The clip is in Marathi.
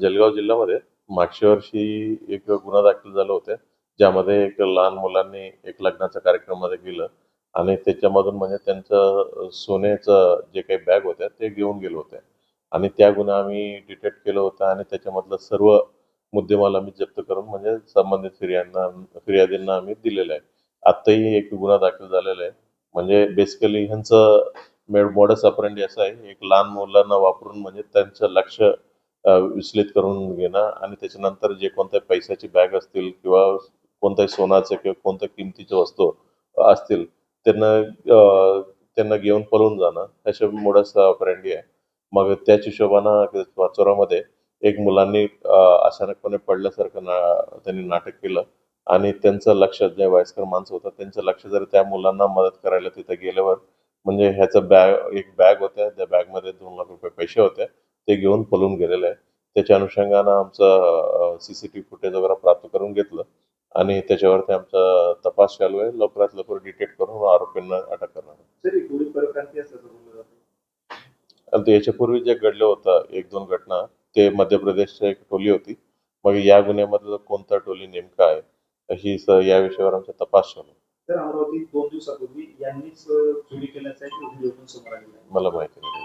जळगाव जिल्ह्यामध्ये मागच्या वर्षी एक गुन्हा दाखल झाला होता, ज्यामध्ये एक लहान मुलांनी एक लग्नाच्या कार्यक्रमामध्ये गेलं आणि त्याच्यामधून म्हणजे त्यांचं सोन्याचं जे काही बॅग होत्या ते घेऊन गेले होते आणि त्या गुन्हा आम्ही डिटेक्ट केलं होतं आणि त्याच्यामधलं सर्व मुद्देमाल आम्ही जप्त करून म्हणजे संबंधित फिर्यादींना आम्ही दिलेलं आहे. आत्ताही एक गुन्हा दाखल झालेला आहे. म्हणजे बेसिकली ह्यांचं मॉडस ऑपरेंडी असं आहे, एक लहान मुलांना वापरून म्हणजे त्यांचं लक्ष विचलित करून घेणं आणि त्याच्यानंतर जे कोणत्या पैशाची बॅग असतील किंवा कोणत्याही सोन्याचं किंवा कोणत्या किमतीच्या वस्तू असतील त्यांना त्यांना घेऊन पळून जाणं अशा मोडस ऑपरेंडी आहे. मग त्याच हिशोबानं वाचोरामध्ये एक मुलांनी अचानकपणे पडल्यासारखं त्यांनी नाटक केलं आणि त्यांचं लक्ष जे वयस्कर माणसं होतं त्यांचं लक्ष जर त्या मुलांना मदत करायला तिथे गेल्यावर म्हणजे ह्याचं एक बॅग होत्या, त्या बॅगमध्ये 2 लाख रुपये पैसे होते, ते घेऊन पळून गेलेले आहे. त्याच्या अनुषंगानं आमचं सीसीटीव्ही फुटेज वगैरे प्राप्त करून घेतलं आणि त्याच्यावरती आमचा तपास चालू आहे. लवकरात लवकर डिटेक्ट करून आरोपींना अटक करणार आणि याच्यापूर्वी जे घडलं होतं 1-2 घटना ते मध्य प्रदेशची एक टोली होती. मग या गुन्ह्यामधलं कोणता टोली नेमका आहे या विषयावर आमचा तपास चालू आहे. तर अमरावतीत 2 दिवसापूर्वी यांनीच चोरी केल्याचा एक व्हिडिओ पण समोर आलेला आहे. मला माहिती नाही.